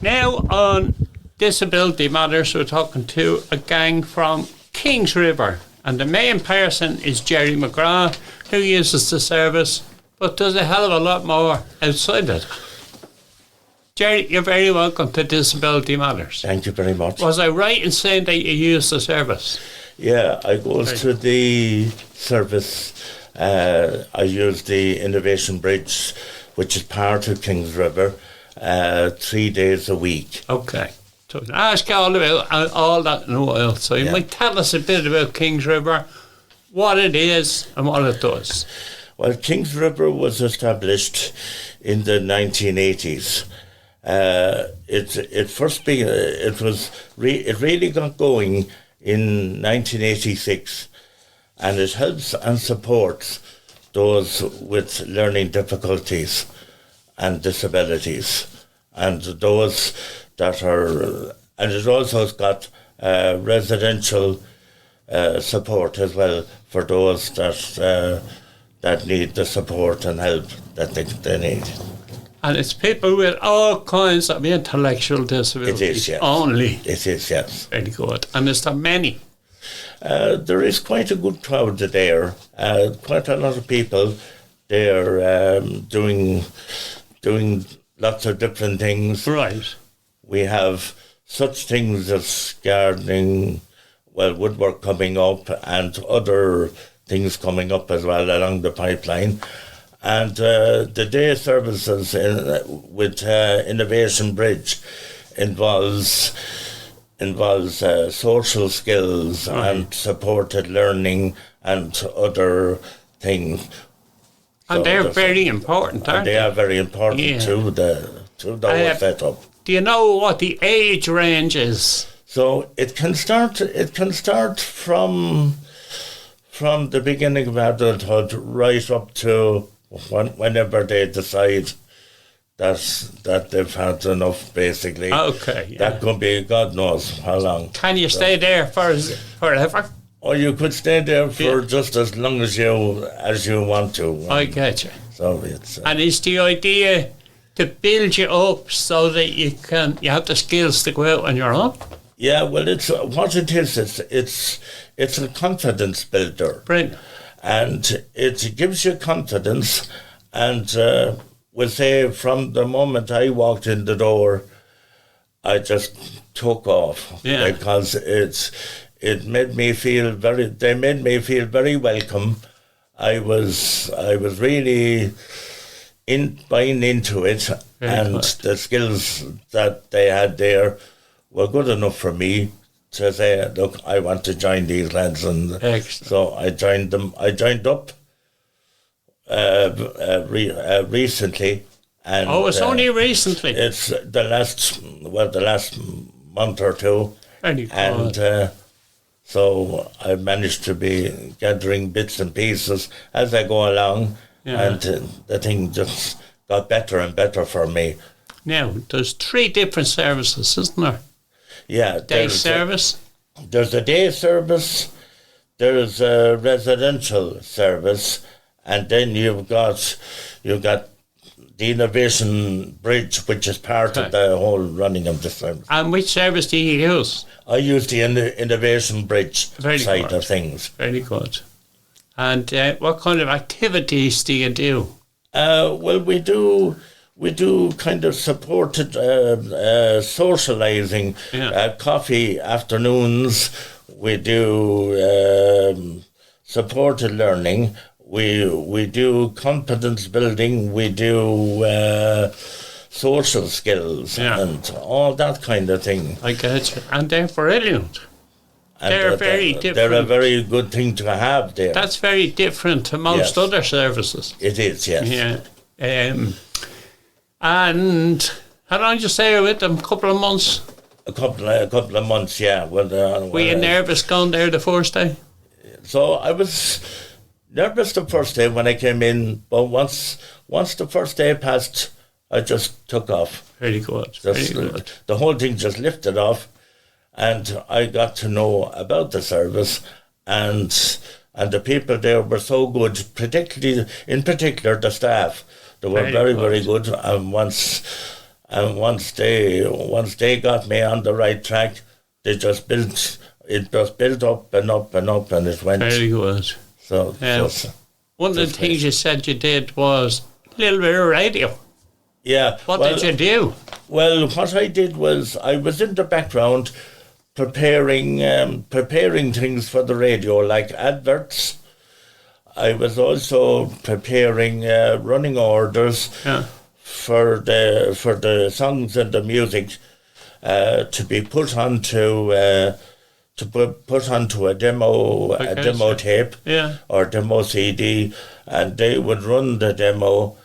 Now on Disability Matters, we're talking to a gang from Kingsriver, and the main person is Gerry McGrath, who uses the service, but does a hell of a lot more outside it. Gerry, you're very welcome to Disability Matters. Thank you very much. Was I right in saying that you use the service? Yeah, I goes to the service. I use the Innovation Bridge, which is part of Kingsriver, 3 days a week. Okay. So I'll ask you all about all that in a while. So you might tell us a bit about Kingsriver, what it is and what it does. Well, Kingsriver was established in the 1980s. It really got going in 1986, and it helps and supports those with learning difficulties and disabilities, and those that are, and it also has got residential support as well for those that need the support and help that they need. And it's people with all kinds of intellectual disabilities. It is, yes. Only. It is, yes. Very good. And is there many? There is quite a good crowd there. Quite a lot of people. They're doing lots of different things. Right. We have such things as gardening, woodwork coming up, and other things coming up as well along the pipeline. And the day services with Innovation Bridge involves social skills and supported learning and other things. And they're very important, aren't they? They are very important to the whole setup. Do you know what the age range is? So it can start from the beginning of adulthood right up to whenever they decide that they've had enough, basically. Okay. Yeah. That could be God knows how long. Can you stay there forever? Or you could stay there for just as long as you want to. I get you. So it's and is the idea to build you up so that you have the skills to go out on your own? Yeah, well, it's what it is. It's a confidence builder. Brilliant. And it gives you confidence, and we'll say from the moment I walked in the door, I just took off because they made me feel very welcome. I was really buying into it, and the skills that they had there were good enough for me to say, look, I want to join these lads, and so I joined them. I joined up recently, and it's only recently. It's the last month or two, and so I managed to be gathering bits and pieces as I go along, and the thing just got better and better for me. Now there's 3 different services, isn't there? Yeah, day service. There's a day service, there's a residential service, and then you've got the Innovation Bridge, which is part of the whole running of the service. And which service do you use? I use the Innovation Bridge side of things. Very good. And what kind of activities do you do? Well, we do kind of supported socialising, coffee afternoons. We do supported learning. We do confidence building. We do social skills and all that kind of thing. I get you. And they're brilliant. And they're very different. They're a very good thing to have there. That's very different to most other services. It is, yes. Yeah. And how long did you stay with them? A couple of months? A couple of months, yeah. Were you nervous going there the first day? So I was nervous the first day when I came in, but once the first day passed, I just took off. Very good. Very good. The whole thing just lifted off, and I got to know about the service, and the people there were so good, in particular the staff. They were very good. And And once they got me on the right track, it just built up and up and up, and it went. Very good. So one of the things you said you did was a little bit of radio. Yeah. What did you do? Well, what I did was I was in the background preparing things for the radio, like adverts. I was also preparing running orders for the songs and the music to be put onto a demo tape or demo CD, and they would run the demo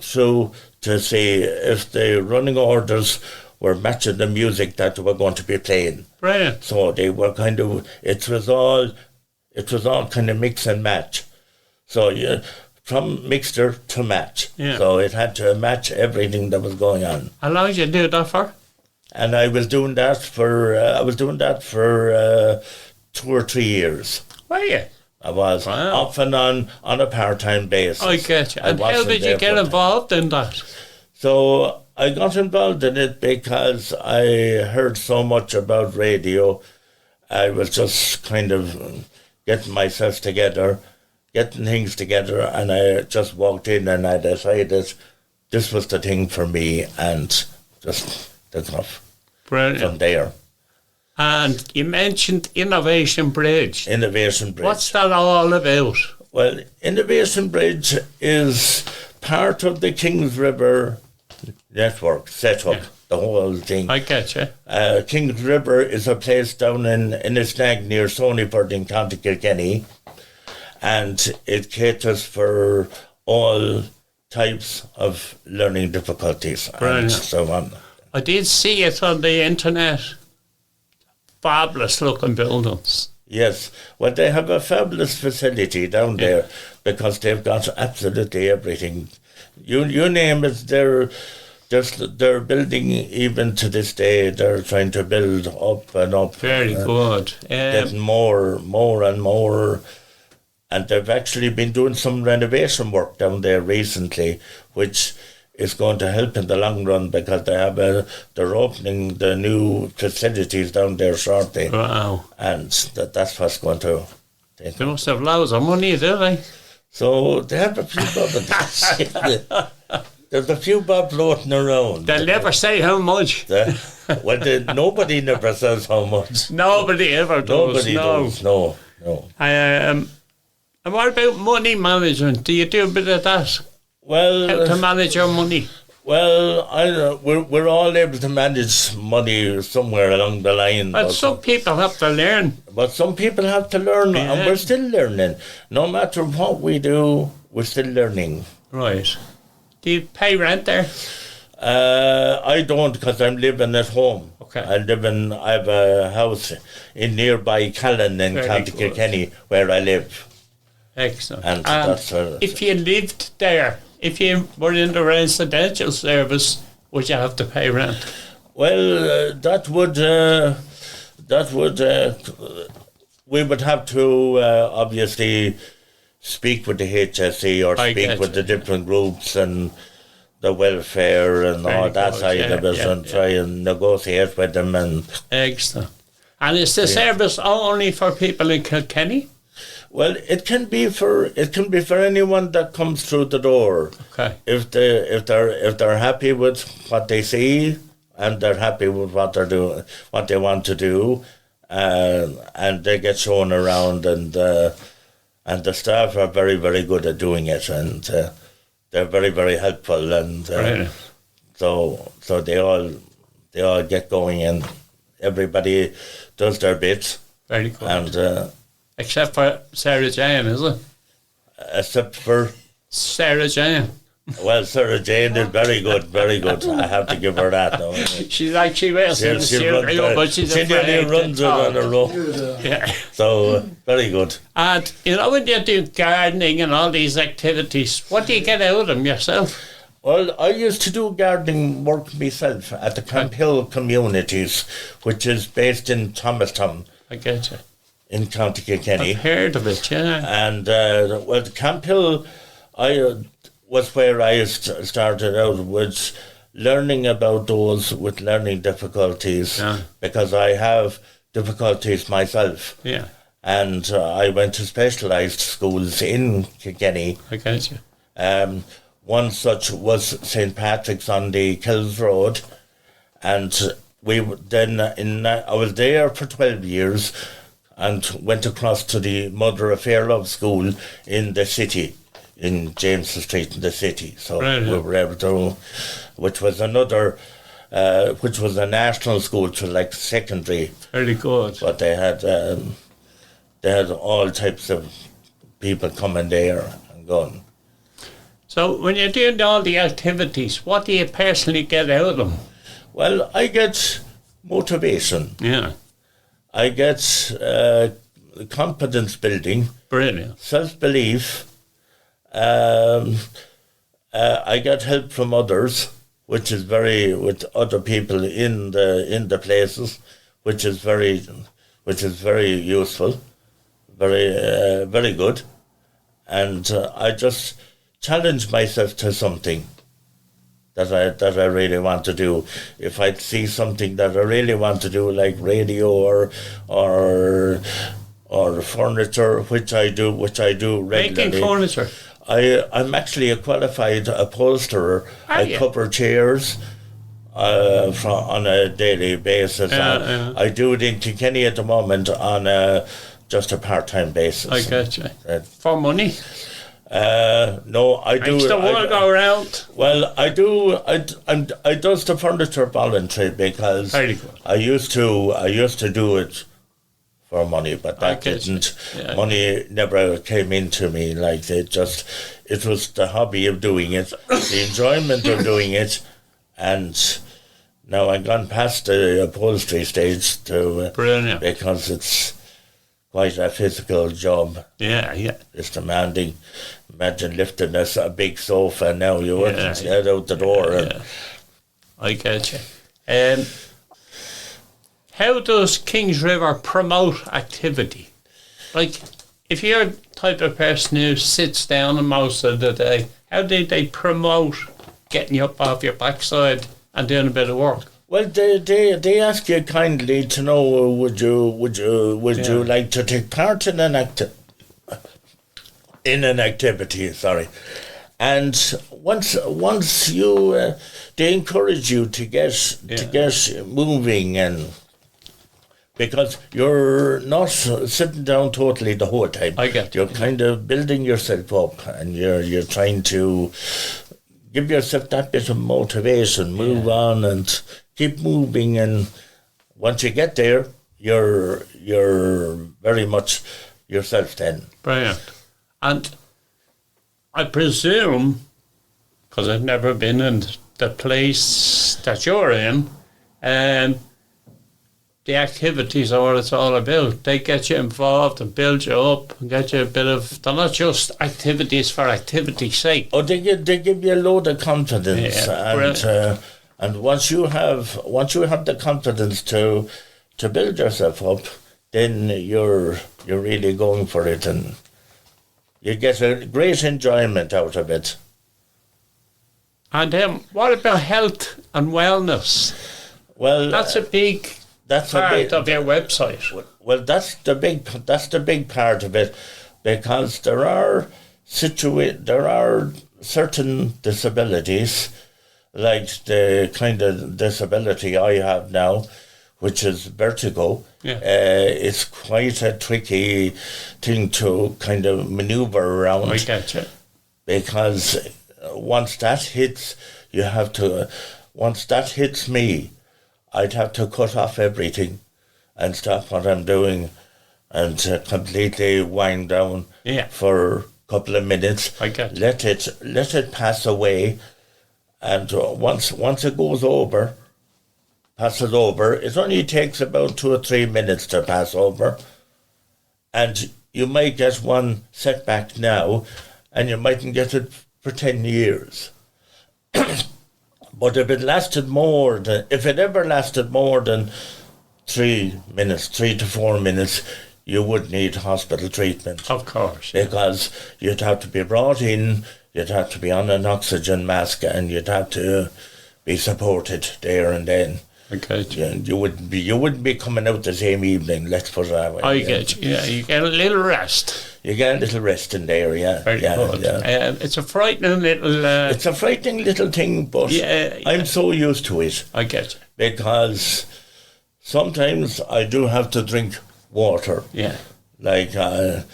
through to see if the running orders were matching the music that they were going to be playing. Brilliant. So they were kind of, it was all kind of mix and match. So from mixture to match. Yeah. So it had to match everything that was going on. How long did you do that for? And I was doing that for 2 or 3 years. Were you? I was off and on a part-time basis. I get you. And how did you get involved in that? So I got involved in it because I heard so much about radio. I was just kind of getting myself together, getting things together, and I just walked in and I decided this was the thing for me, and just took off. Brilliant. From there. And you mentioned Innovation Bridge. Innovation Bridge. What's that all about? Well, Innovation Bridge is part of the Kingsriver network setup, the whole thing. I get you. Kingsriver is a place down in a snag near Sonyford in County Kilkenny, and it caters for all types of learning difficulties. Brilliant. And so on. I did see it on the internet. Fabulous looking buildings. Yes, well, they have a fabulous facility down there because they've got absolutely everything. You name it, they're building even to this day. They're trying to build up and up. Very good. Getting more and more. And they've actually been doing some renovation work down there recently, which is going to help in the long run because they're opening the new facilities down there shortly. Wow. And that's what's going to... They must have loads of money, do they? So they have a few bob. There's a few bob floating around. They'll never say how much. Nobody never says how much. Nobody ever does. Nobody does, no. And what about money management? Do you do a bit of that? Well, how to manage your money? Well, we're all able to manage money somewhere along the line. But some people have to learn. But some people have to learn, and we're still learning. No matter what we do, we're still learning. Right. Do you pay rent there? I don't, because I'm living at home. Okay. I have a house in nearby Callan in County Kilkenny where I live. Excellent. And that's if you lived there, if you were in the residential service, would you have to pay rent? Well, we would have to obviously speak with the HSE or speak with the different groups and the welfare and all that side of it, and try and negotiate with them. And excellent. And is the service only for people in Kilkenny? Well, it can be for anyone that comes through the door. Okay. If they're happy with what they see and they're happy with what they're doing, what they want to do, and they get shown around, and the staff are very, very good at doing it, and they're very, very helpful, and so they all get going, and everybody does their bit. Very good. And except for Sarah Jane, is it? Except for Sarah Jane. Well, Sarah Jane is very good, very good. I have to give her that. No? She's like she wears in the studio, but she's afraid to runs it on her own. Yeah. So, very good. And, when you do gardening and all these activities, what do you get out of them yourself? Well, I used to do gardening work myself at the Camp Hill Communities, which is based in Thomastown. I get you. In County Kilkenny. I've heard of it, yeah. And, the Camp Hill, was where I started out with learning about those with learning difficulties, because I have difficulties myself. Yeah. And I went to specialised schools in Kilkenny. I get you. One such was St. Patrick's on the Kills Road, and I was there for 12 years and went across to the Mother of Fair Love School in the city, in James Street in the city. So we were able to, which was a national school to like secondary. Very good. But they had all types of people coming there and going. So when you're doing all the activities, what do you personally get out of them? Well, I get motivation. Yeah. I get confidence building. Brilliant. Self-belief. I get help from others, with other people in the places, which is very useful, very good, and I just challenge myself to something that I really want to do. If I see something that I really want to do, like radio or furniture, which I do regularly. Making furniture. I'm actually a qualified upholsterer. I cover chairs on a daily basis. I do it in Kilkenny at the moment on just a part-time basis. I get you. For money? No, I do. Makes the world go round. Well, I do. I does the furniture voluntary because I used to do it for money, but that didn't. Yeah. Money never came into me. Like it was the hobby of doing it, the enjoyment of doing it, and now I've gone past the upholstery stage to because it's quite a physical job. Yeah, yeah. It's demanding. Imagine lifting a big sofa now. You wouldn't head out the door. Yeah. I get you. How does Kingsriver promote activity? Like, if you're the type of person who sits down most of the day, how do they promote getting you up off your backside and doing a bit of work? Well, they ask you kindly to know, would you like to take part in an activity? Sorry, and once you they encourage you to get moving, and because you're not sitting down totally the whole time. I get you're kind of building yourself up, and you're trying to give yourself that bit of motivation, move on and keep moving, and once you get there, you're very much yourself then. Brilliant. And I presume, because I've never been in the place that you're in, the activities are what it's all about. They get you involved and build you up and get you a bit of... They're not just activities for activity's sake. Oh, they give you a load of confidence, and once you have the confidence to build yourself up, then you're really going for it, and you get a great enjoyment out of it. And what about health and wellness? Well, that's a big part of your website. Well, that's the big part of it, because there are certain disabilities, like the kind of disability I have now, which is vertigo. Yeah. It's quite a tricky thing to kind of maneuver around. I get you. Because once that hits me, I'd have to cut off everything and stop what I'm doing and completely wind down for a couple of minutes. I get let it pass away, and once it passes over, it only takes about 2 or 3 minutes to pass over, and you might get one setback now, and you mightn't get it for 10 years. But if it ever lasted more than 3 to 4 minutes, you would need hospital treatment. Of course. Because you'd have to be brought in, you'd have to be on an oxygen mask, and you'd have to be supported there and then. Okay. You wouldn't be coming out the same evening. Let's put it that way. I get you. Yeah, you get a little rest. You get a little rest in there. Yeah. Very good. Yeah. It's a frightening little. It's a frightening little thing, but I'm so used to it. I get you. Because sometimes I do have to drink water. Yeah. Like I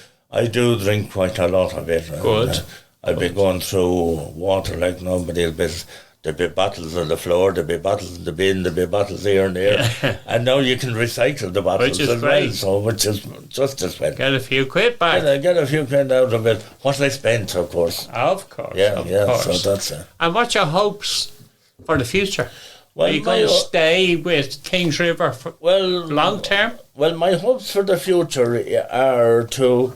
do drink quite a lot of it. Good. I've been going through water like nobody's business. There'll be bottles on the floor, there'll be bottles in the bin, there'll be bottles here and there. Yeah. And now you can recycle the bottles as well, so which is just as well. Get a few quid back. Get a few quid out of it. What I spent, of course. Of course. Yeah, course. So that's it. And what's your hopes for the future? Well, are you going to stay with Kingsriver for long term? Well, my hopes for the future are to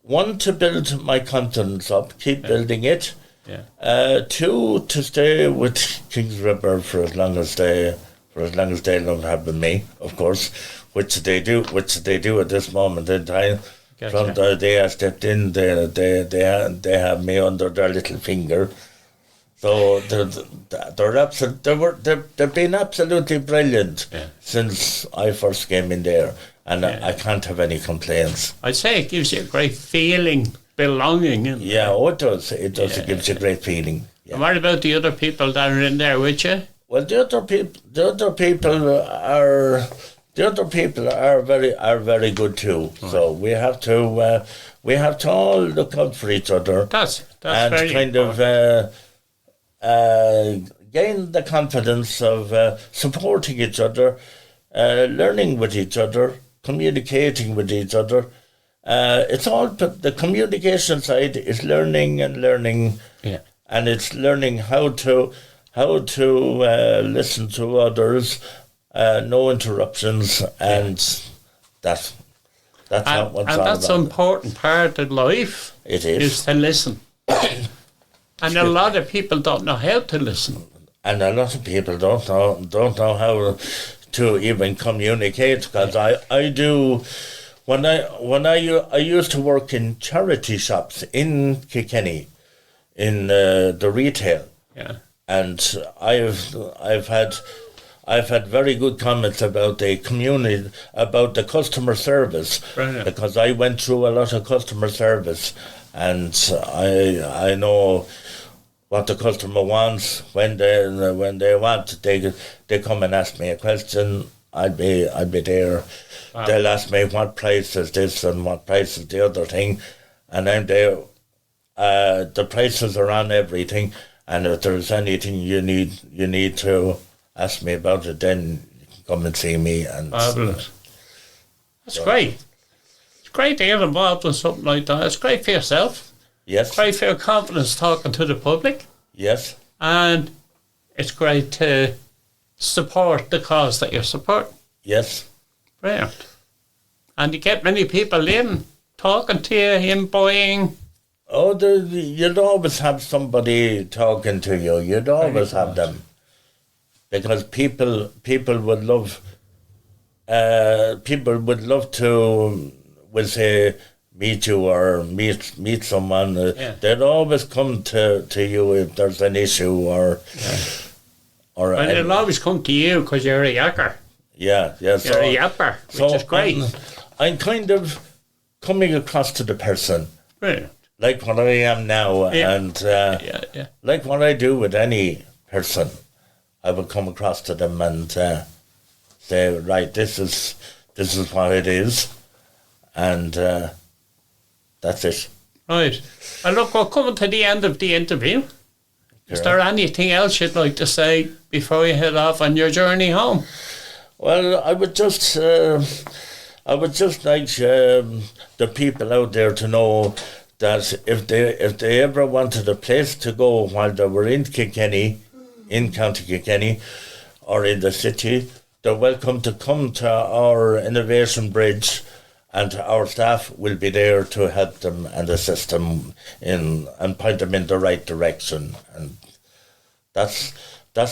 build my confidence up, keep building it. Yeah. Two, to stay with Kingsriver for as long as they love having me, of course, which they do at this moment in time. Gotcha. From the day I stepped in, they have me under their little finger. So they've been absolutely brilliant since I first came in there, and I can't have any complaints. I'd say it gives you a great feeling. Belonging in there. It does. It does. It gives you a great feeling. Yeah. And what about the other people that are in there with you? Well, the other people are very good too. Right. So we have to all look out for each other. That's and very kind important. of gain the confidence of supporting each other, learning with each other, communicating with each other. It's all, but the communication side is learning, and it's learning how to listen to others, no interruptions, and that's how what's all about. And that's an important part of life. It is to listen, and a lot of people don't know how to listen, and a lot of people don't know how to even communicate. Because I do. When I used to work in charity shops in Kilkenny, in the retail, and I've had very good comments about the community, about the customer service, because I went through a lot of customer service, and I know what the customer wants when they want. They come and ask me a question. I'd be there. Wow. They'll ask me what price is this and what price is the other thing, and I'm there. The prices are on everything, and if there's anything you need to ask me about it, then you can come and see me. And fabulous. That's great. It's great to get involved in something like that. It's great for yourself. Yes. It's great for your confidence talking to the public. Yes. And it's great to support the cause that you support. Yes. Brilliant. And you get many people in talking to you, in buying. Oh, you'd always have somebody talking to you. You'd always have them, because people would love. People would love to, will say, meet you or meet someone. They'd always come to you if there's an issue or. And they'll always come to you because you're a yacker. Yeah. You're a yapper, which is great. I'm kind of coming across to the person. Brilliant. Like what I am now, and like what I do with any person, I would come across to them and say, right, this is what it is, and that's it. Right. And look, we're coming to the end of the interview. Is there anything else you'd like to say before you head off on your journey home? Well, I would just like the people out there to know that if they ever wanted a place to go while they were in Kilkenny, in County Kilkenny, or in the city, they're welcome to come to our Innovation Bridge, and our staff will be there to help them and assist them and point them in the right direction. And that's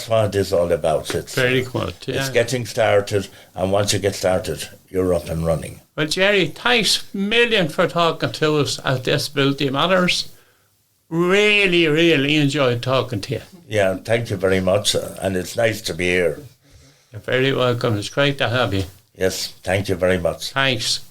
what it's all about. It's very good. Yeah. It's getting started, and once you get started, you're up and running. Well, Gerry, thanks a million for talking to us at Disability Matters. really, really enjoyed talking to you. Yeah, thank you very much, and it's nice to be here. You're very welcome. It's great to have you. Yes, thank you very much. Thanks.